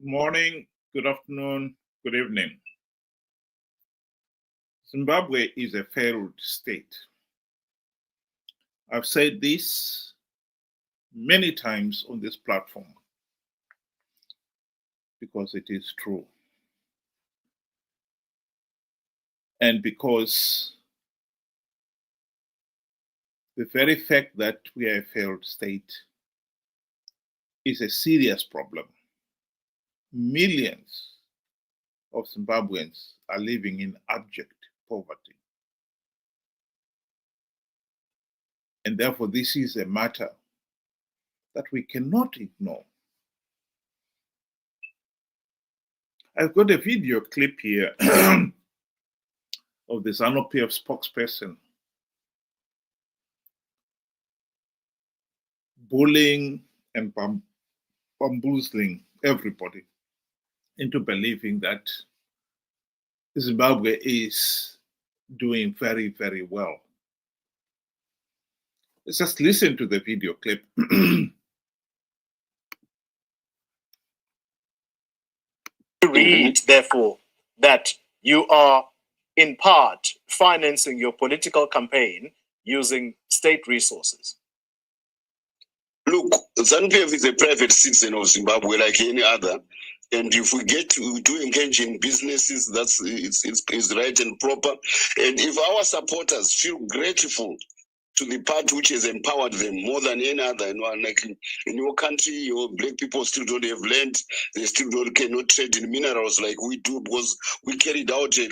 morning, good afternoon, good evening. Zimbabwe is a failed state. I've said this many times on this platform because it is true. And because the very fact that we are a failed state is a serious problem. Millions of Zimbabweans are living in abject poverty. And therefore, this is a matter that we cannot ignore. I've got a video clip here of the ZANU-PF spokesperson bullying and bamboozling everybody into believing that Zimbabwe is doing very, very well. Let's just listen to the video clip. Read, therefore, that you are in part financing your political campaign using state resources. Look, ZANU-PF is a private citizen of Zimbabwe like any other. And if we get to engage in businesses, it's right and proper. And if our supporters feel grateful to the part which has empowered them more than any other, like in your country, your black people still don't have land. They still cannot trade in minerals like we do because we carried out a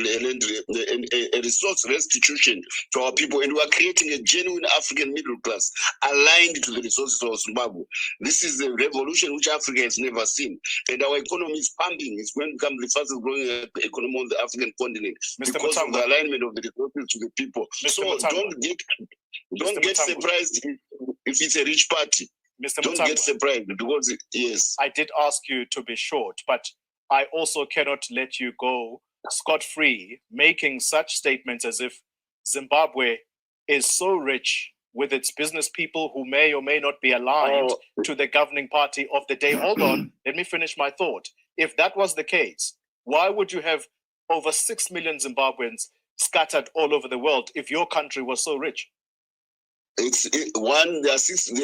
resource restitution to our people, and we are creating a genuine African middle class aligned to the resources of Zimbabwe. This is a revolution which Africa has never seen, and our economy is pumping. It's going to become the fastest growing economy on the African continent because of the alignment of the resources to the people. So don't get surprised if it's a rich party. Don't get surprised because, yes. I did ask you to be short, but I also cannot let you go scot-free making such statements as if Zimbabwe is so rich with its business people who may or may not be aligned to the governing party of the day. Hold on, let me finish my thought. If that was the case, why would you have over 6 million Zimbabweans scattered all over the world if your country was so rich? There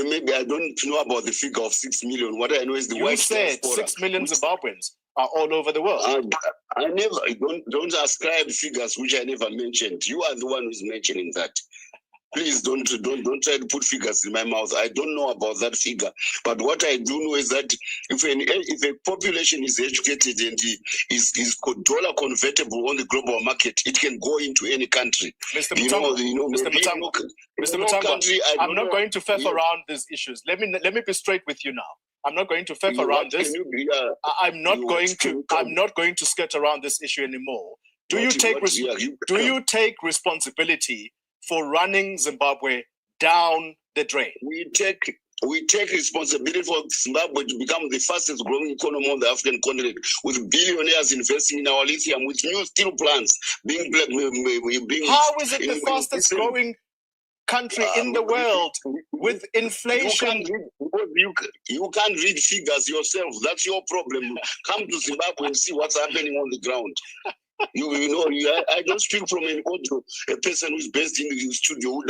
maybe I don't know about the figure of 6 million. What I know is the white said diaspora. 6 million Zimbabweans are all over the world. I never don't ascribe figures which I never mentioned. You are the one who's mentioning that. Please don't try to put figures in my mouth. I don't know about that figure. But what I do know is that if a population is educated and is dollar convertible on the global market, it can go into any country. Mr. Mutambo, I'm not going to faff around these issues. Let me be straight with you now. I'm not going to faff around this. I'm not going to skirt around this issue anymore. Do you take responsibility for running Zimbabwe down the drain? We take responsibility for Zimbabwe to become the fastest growing economy on the African continent, with billionaires investing in our lithium, with new steel plants being. How is it the fastest growing country in the world with inflation? You can't read figures yourself. That's your problem. Come to Zimbabwe and see what's happening on the ground. I don't speak from an audio, a person who's based in the studio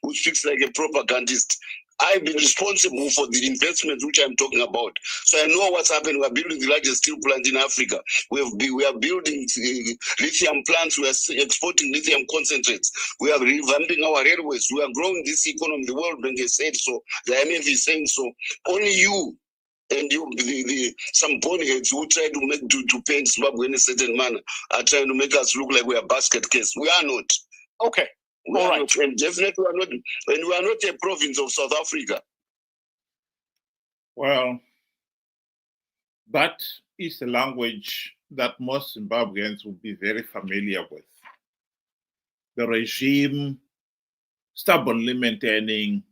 who speaks like a propagandist. I've been responsible for the investments which I'm talking about. So I know what's happening. We're building the largest steel plant in Africa. We are building lithium plants. We are exporting lithium concentrates. We are revamping our railways. We are growing this economy. The World Bank has said so. The IMF is saying so. Only you and some boneheads who try to paint Zimbabwe in a certain manner are trying to make us look like we are basket case. We are not. Okay. All right. And definitely we are not. And we are not a province of South Africa. Well, that is a language that most Zimbabweans will be very familiar with. The regime stubbornly maintaining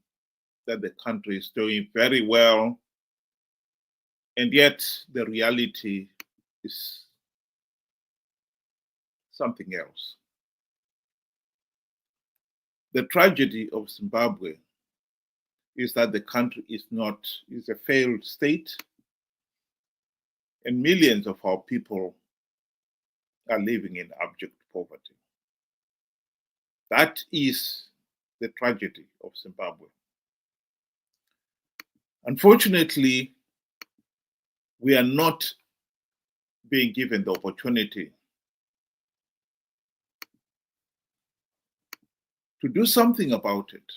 that the country is doing very well, and yet the reality is something else. The tragedy of Zimbabwe is that the country is a failed state, And millions of our people are living in abject poverty. That is the tragedy of Zimbabwe. Unfortunately, we are not being given the opportunity to do something about it,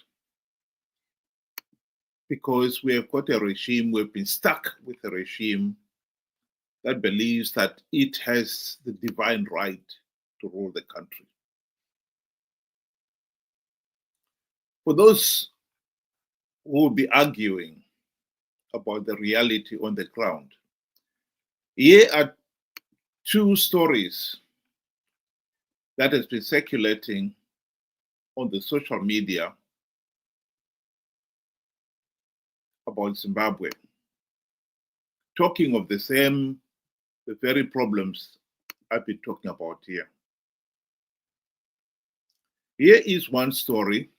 because we have got a regime, we've been stuck with a regime that believes that it has the divine right to rule the country. For those who will be arguing about the reality on the ground, here are two stories that has been circulating on the social media about Zimbabwe, talking of the very problems I've been talking about here. Here is one story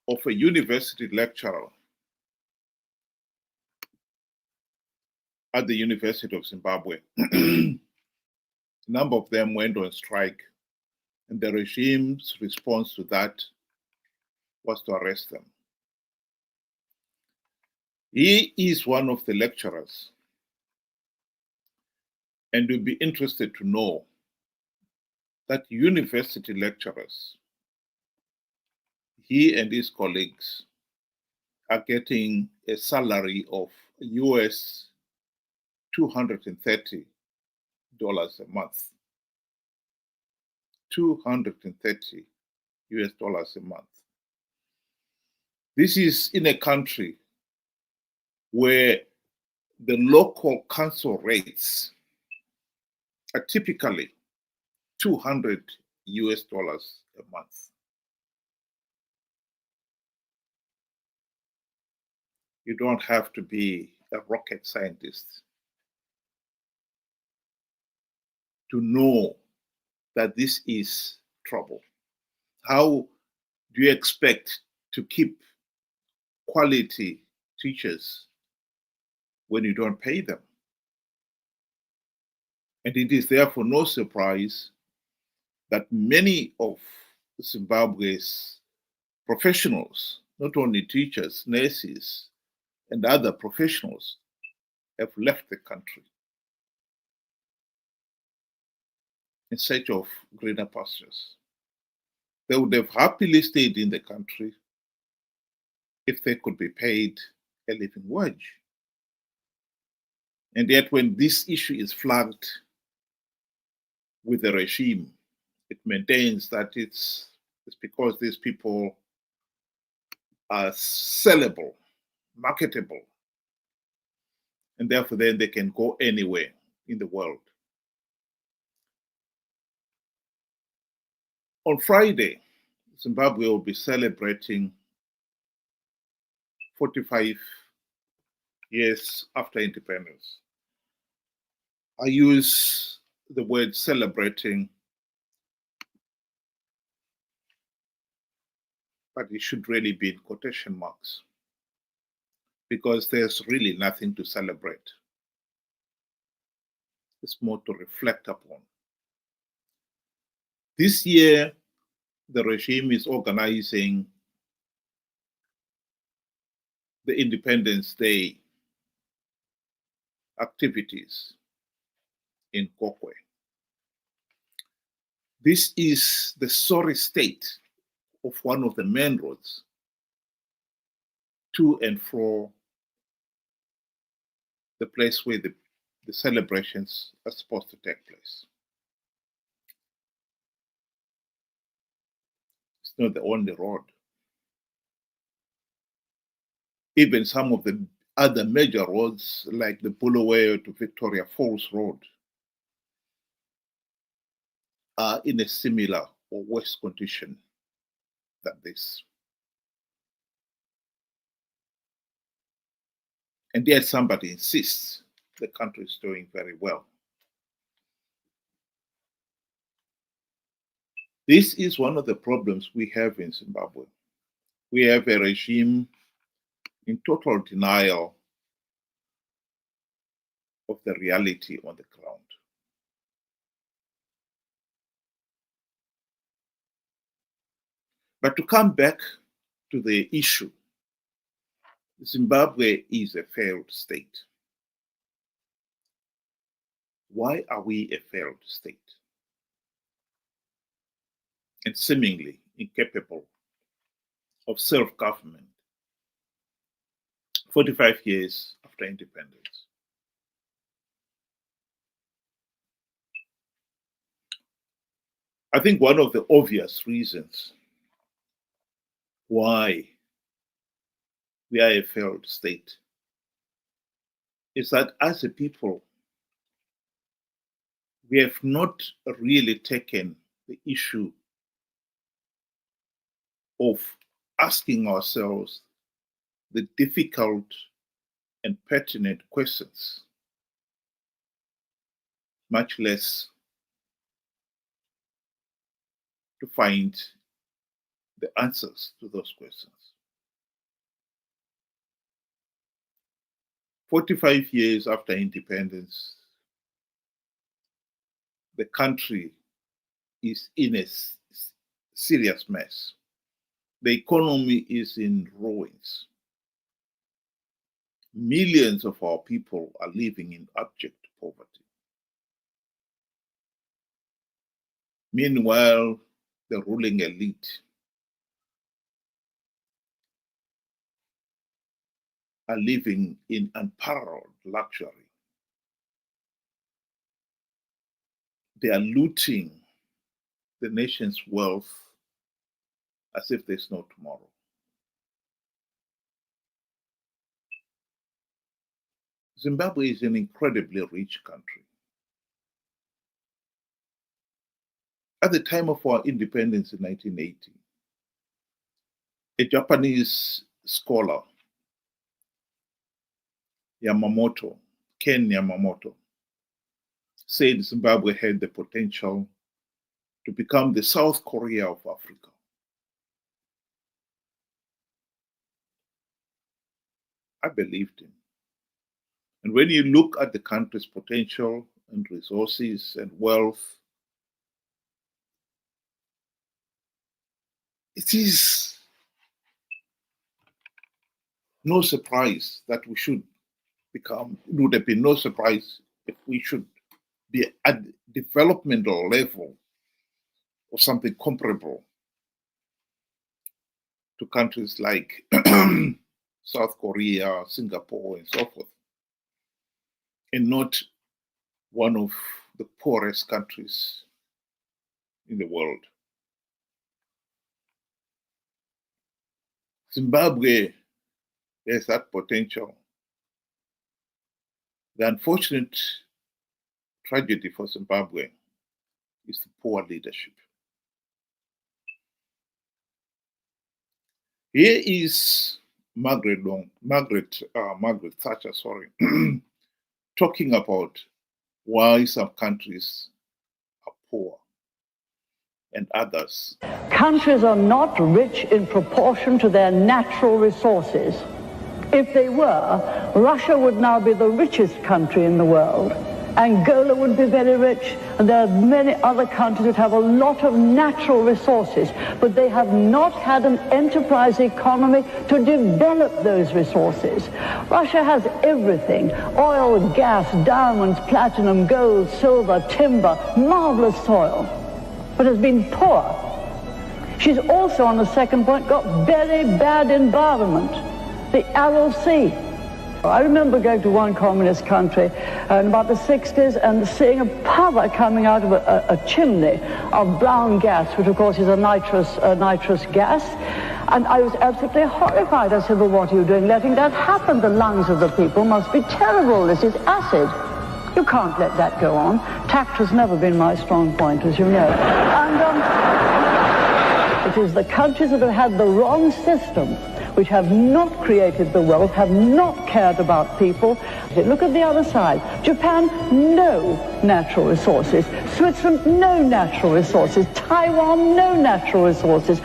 of a university lecturer at the University of Zimbabwe. A number of them went on strike, and the regime's response to that was to arrest them. He is one of the lecturers, and you'll be interested to know that university lecturers, he and his colleagues, are getting a salary of US $230 a month. $230 a month. This is in a country where the local council rates are typically $200 a month. You don't have to be a rocket scientist to know that this is trouble. How do you expect to keep quality teachers when you don't pay them? And it is therefore no surprise that many of Zimbabwe's professionals, not only teachers, nurses, and other professionals, have left the country in search of greener pastures. They would have happily stayed in the country if they could be paid a living wage. And yet, when this issue is flagged with the regime, it maintains that it's because these people are sellable, marketable, and therefore then they can go anywhere in the world. On Friday, Zimbabwe will be celebrating 45 years after independence. I use the word celebrating, but it should really be in quotation marks, because there's really nothing to celebrate. It's more to reflect upon. This year, the regime is organizing the Independence Day activities in Kokwe. This is the sorry state of one of the main roads to and fro the place where the celebrations are supposed to take place. It's not the only road. Even some of the other major roads, like the Bulawayo to Victoria Falls Road, are in a similar or worse condition than this. And yet somebody insists the country is doing very well. This is one of the problems we have in Zimbabwe. We have a regime in total denial of the reality on the ground. But to come back to the issue, Zimbabwe is a failed state. Why are we a failed state? And seemingly incapable of self-government 45 years after independence. I think one of the obvious reasons why we are a failed state is that as a people, we have not really taken the issue of asking ourselves the difficult and pertinent questions, much less to find the answers to those questions. 45 years after independence, the country is in a serious mess. The economy is in ruins. Millions of our people are living in abject poverty. Meanwhile, the ruling elite are living in unparalleled luxury. They are looting the nation's wealth as if there's no tomorrow. Zimbabwe is an incredibly rich country. At the time of our independence in 1980, a Japanese scholar, Ken Yamamoto, said Zimbabwe had the potential to become the South Korea of Africa. I believed him. And when you look at the country's potential and resources and wealth, it is no surprise that we should become, it would have been no surprise if we should be at developmental level or something comparable to countries like South Korea, Singapore, and so forth, and not one of the poorest countries in the world. Zimbabwe has that potential. The unfortunate tragedy for Zimbabwe is the poor leadership. Here is Margaret Thatcher, talking about why some countries are poor and others. Countries are not rich in proportion to their natural resources. If they were, Russia would now be the richest country in the world. Angola would be very rich, and there are many other countries that have a lot of natural resources, but they have not had an enterprise economy to develop those resources. Russia has everything: oil, gas, diamonds, platinum, gold, silver, timber, marvelous soil, but has been poor. She's also, on the second point, got very bad environment, the Aral Sea. I remember going to one communist country in about the 60s and seeing a puddle coming out of a chimney of brown gas, which of course is a nitrous gas. And I was absolutely horrified. I said, well, what are you doing letting that happen? The lungs of the people must be terrible. This is acid. You can't let that go on. Tact has never been my strong point, as you know. And it is the countries that have had the wrong system which have not created the wealth, have not cared about people. Look at the other side. Japan, no natural resources. Switzerland, no natural resources. Taiwan, no natural resources.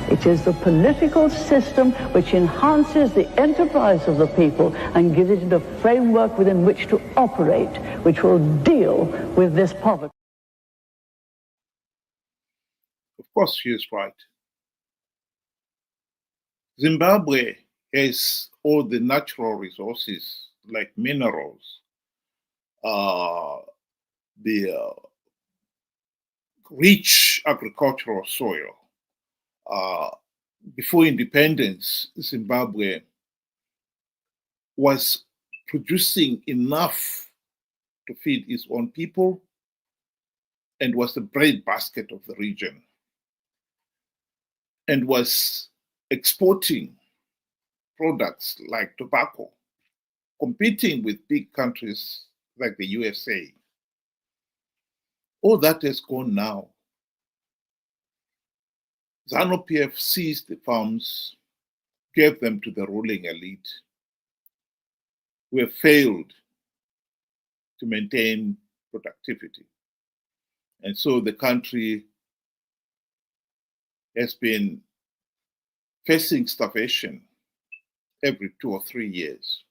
It is the political system which enhances the enterprise of the people and gives it a framework within which to operate, which will deal with this poverty. Of course, she is right. Zimbabwe has all the natural resources like minerals, the rich agricultural soil. Before independence, Zimbabwe was producing enough to feed its own people and was the breadbasket of the region, and was exporting products like tobacco, competing with big countries like the USA. All that has gone now. ZANU-PF seized the farms, gave them to the ruling elite, who have failed to maintain productivity. And so the country has been facing starvation every 2 or 3 years.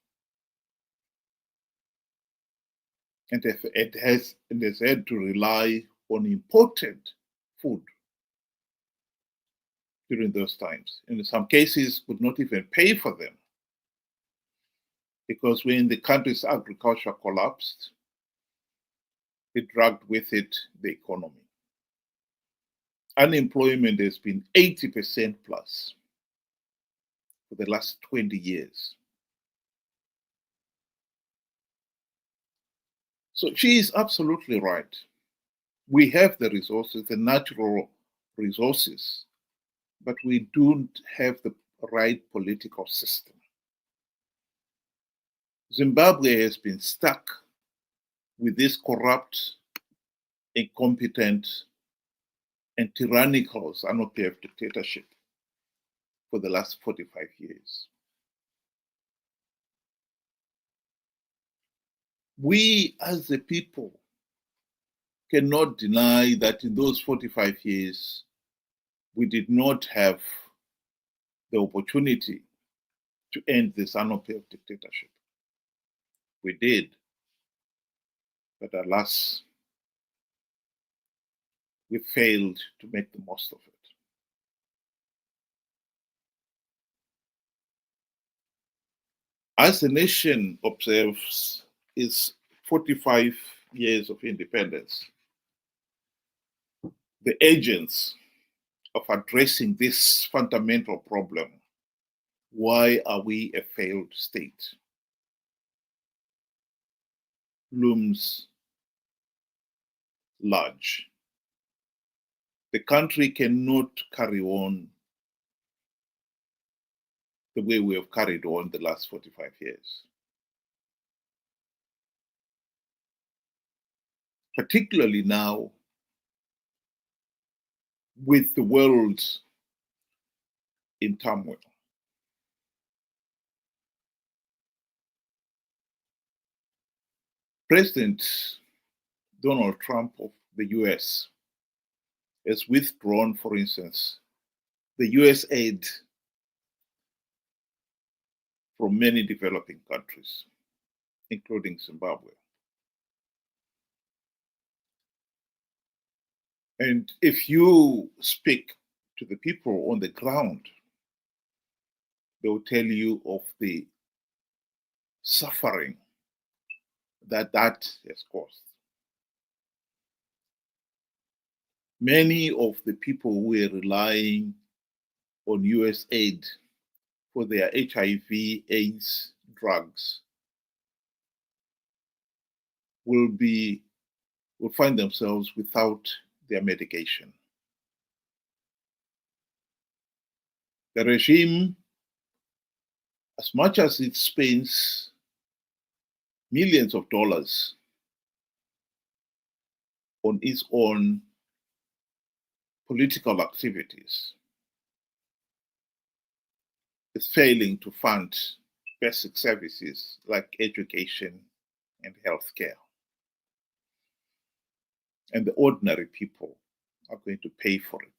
And it has had to rely on imported food during those times. And in some cases, could not even pay for them. Because when the country's agriculture collapsed, it dragged with it the economy. Unemployment has been 80% plus for the last 20 years. So she is absolutely right. We have the resources, the natural resources, but we don't have the right political system. Zimbabwe has been stuck with this corrupt, incompetent, and tyrannical ZANU-PF dictatorship for the last 45 years. We as the people cannot deny that in those 45 years, we did not have the opportunity to end the ZANU-PF dictatorship. We did, but alas, we failed to make the most of it. As the nation observes its 45 years of independence, the agents of addressing this fundamental problem, why are we a failed state, looms large. The country cannot carry on the way we have carried on the last 45 years. Particularly now, with the world in turmoil. President Donald Trump of the US has withdrawn, for instance, the US aid from many developing countries, including Zimbabwe. And if you speak to the people on the ground, they will tell you of the suffering that has caused. Many of the people who are relying on US aid for their HIV/AIDS drugs will find themselves without their medication. The regime, as much as it spends millions of dollars on its own political activities, is failing to fund basic services like education and healthcare. And the ordinary people are going to pay for it.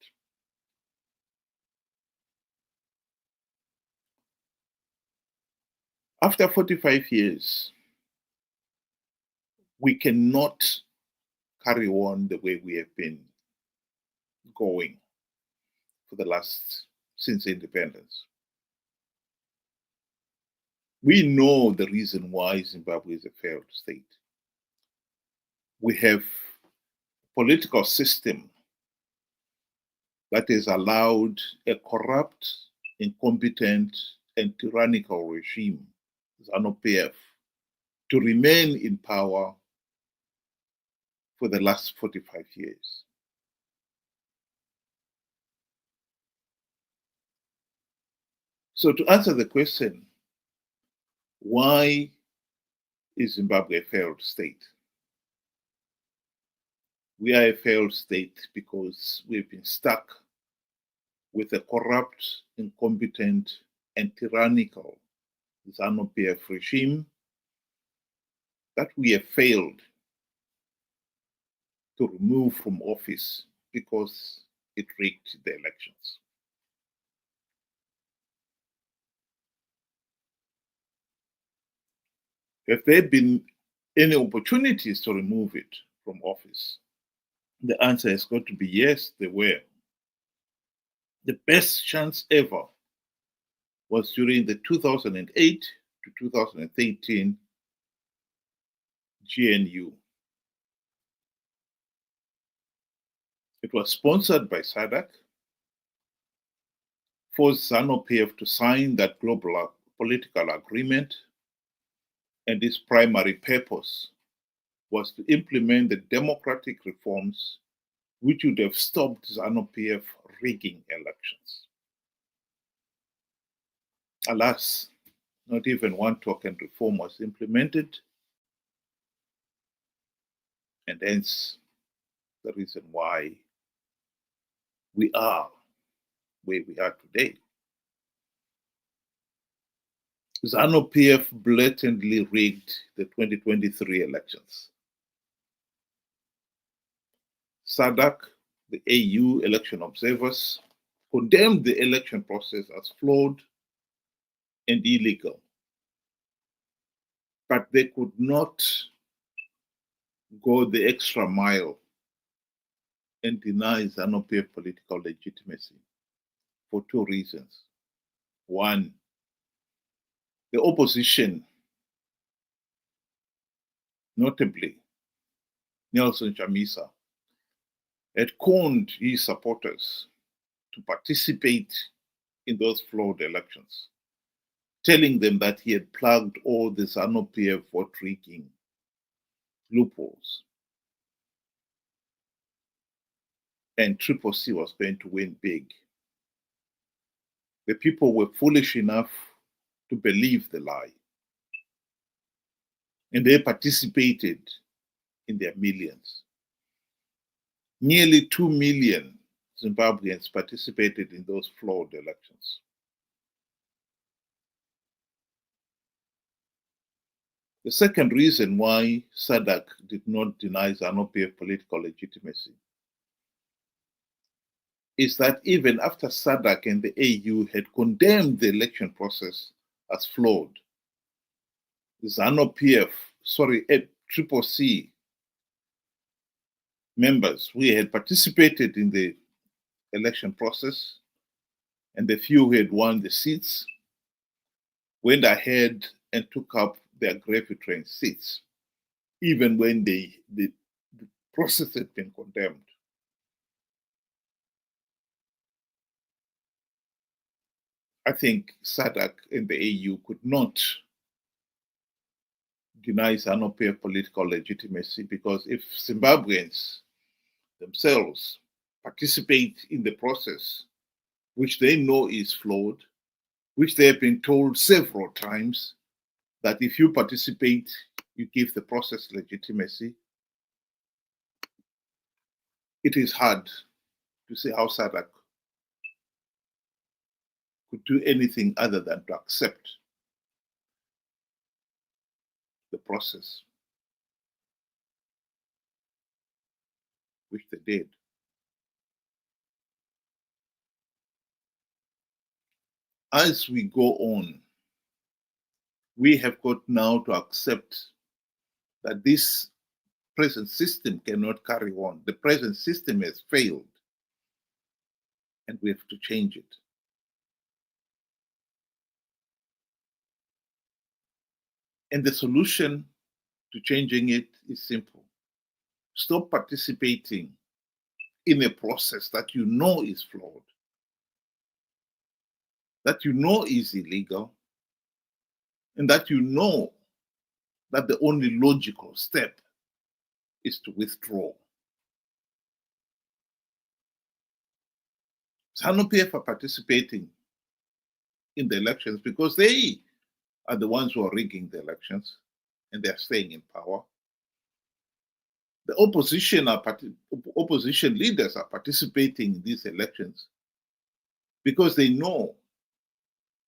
After 45 years, we cannot carry on the way we have been going for the last, since independence. We know the reason why Zimbabwe is a failed state. We have a political system that has allowed a corrupt, incompetent, and tyrannical regime, ZANU-PF, to remain in power for the last 45 years. So to answer the question, why is Zimbabwe a failed state? We are a failed state because we've been stuck with a corrupt, incompetent, and tyrannical ZANU-PF regime that we have failed to remove from office because it rigged the elections. Have there been any opportunities to remove it from office? The answer has got to be yes, there were. The best chance ever was during the 2008 to 2013 GNU. It was sponsored by SADC, forced ZANU-PF to sign that global political agreement, and its primary purpose was to implement the democratic reforms which would have stopped ZANU-PF rigging elections. Alas, not even one token reform was implemented, and hence the reason why we are where we are today. ZANU-PF blatantly rigged the 2023 elections. SADC, the AU election observers, condemned the election process as flawed and illegal. But they could not go the extra mile and deny ZANU-PF political legitimacy for two reasons. One, the opposition, notably Nelson Chamisa, had conned his supporters to participate in those flawed elections, telling them that he had plugged all the ZANU-PF vote rigging loopholes, and Triple C was going to win big. The people were foolish enough to believe the lie, and they participated in their millions. Nearly 2 million Zimbabweans participated in those flawed elections. The second reason why SADC did not deny ZANU-PF political legitimacy is that even after SADC and the AU had condemned the election process as flawed, ZANU-PF, Triple C members who had participated in the election process and the few who had won the seats went ahead and took up their gravy train seats, even when the process had been condemned. I think SADC and the AU could not deny ZANU-PF political legitimacy, because if Zimbabweans themselves participate in the process, which they know is flawed, which they have been told several times that if you participate, you give the process legitimacy, it is hard to see how SADC could do anything other than to accept the process, which they did. As we go on, we have got now to accept that this present system cannot carry on. The present system has failed, and we have to change it. And the solution to changing it is simple. Stop participating in a process that you know is flawed, that you know is illegal, and that you know that the only logical step is to withdraw. ZANU-PF are participating in the elections because they are the ones who are rigging the elections and they're staying in power. The opposition leaders are participating in these elections because they know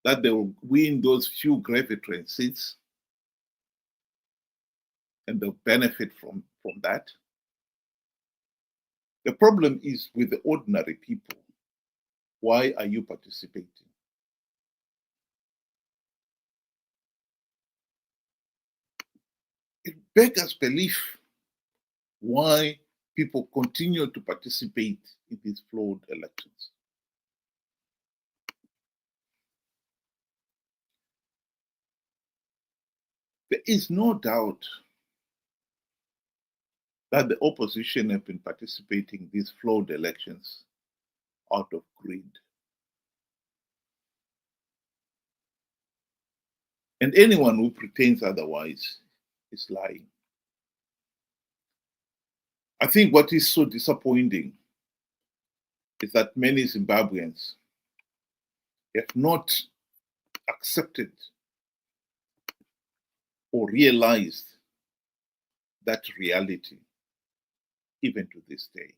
that they will win those few gravy train seats and they'll benefit from that. The problem is with the ordinary people. Why are you participating? It beggars belief why people continue to participate in these flawed elections. There is no doubt that the opposition have been participating in these flawed elections out of greed. And anyone who pretends otherwise is lying. I think what is so disappointing is that many Zimbabweans have not accepted or realized that reality, even to this day.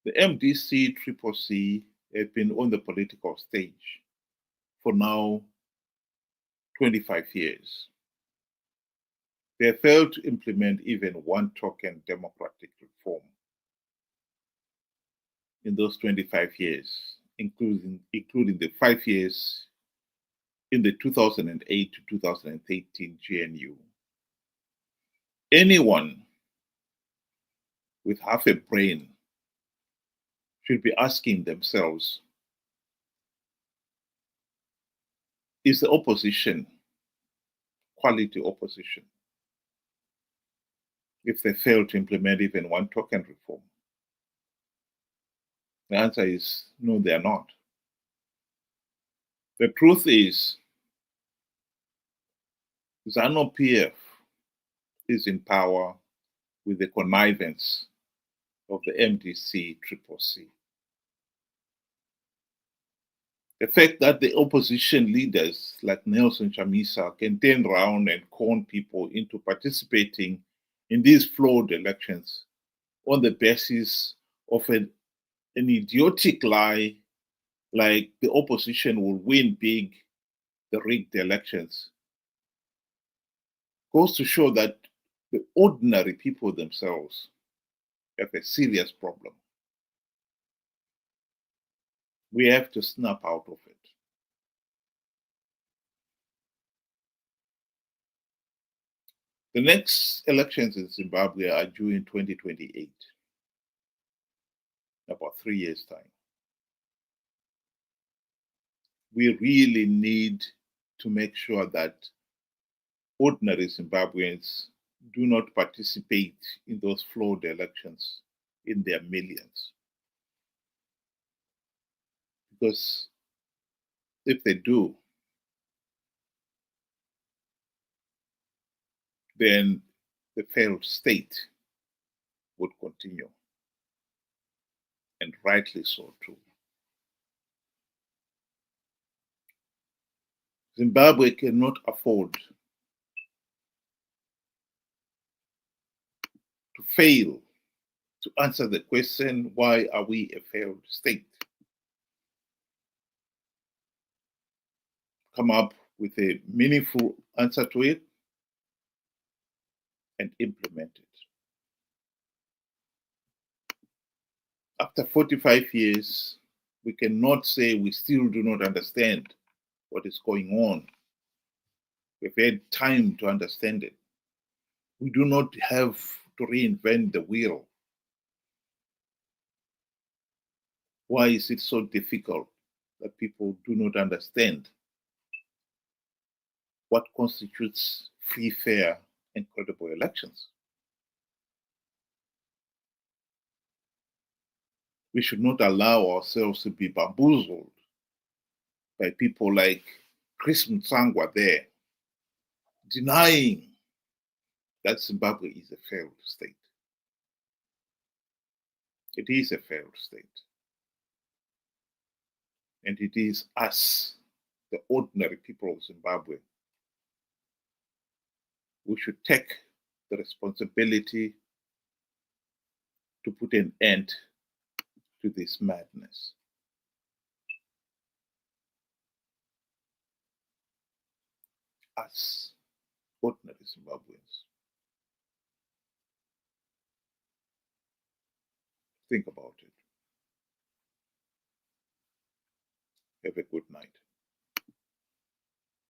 The MDC CCC have been on the political stage for now 25 years. They have failed to implement even one token democratic reform in those 25 years, including the 5 years in the 2008 to 2013 GNU. Anyone with half a brain should be asking themselves, is the opposition quality opposition if they fail to implement even one token reform? The answer is no, they are not. The truth is, ZANU-PF is in power with the connivance of the MDC CCC. The fact that the opposition leaders like Nelson Chamisa can turn around and con people into participating in these flawed elections on the basis of an idiotic lie like the opposition will win big, the rigged elections, goes to show that the ordinary people themselves have a serious problem. We have to snap out of it. The next elections in Zimbabwe are due in 2028, about 3 years' time. We really need to make sure that ordinary Zimbabweans do not participate in those flawed elections in their millions. Because if they do, then the failed state would continue, and rightly so too. Zimbabwe cannot afford to fail to answer the question, why are we a failed state? Come up with a meaningful answer to it and implement it. After 45 years, we cannot say we still do not understand what is going on. We've had time to understand it. We do not have to reinvent the wheel. Why is it so difficult that people do not understand what constitutes free, fair, and credible elections? We should not allow ourselves to be bamboozled by people like Chris Mtsangwa there, denying that Zimbabwe is a failed state. It is a failed state. And it is us, the ordinary people of Zimbabwe, who should take the responsibility to put an end to this madness. Us, ordinary Zimbabweans. Think about it. Have a good night.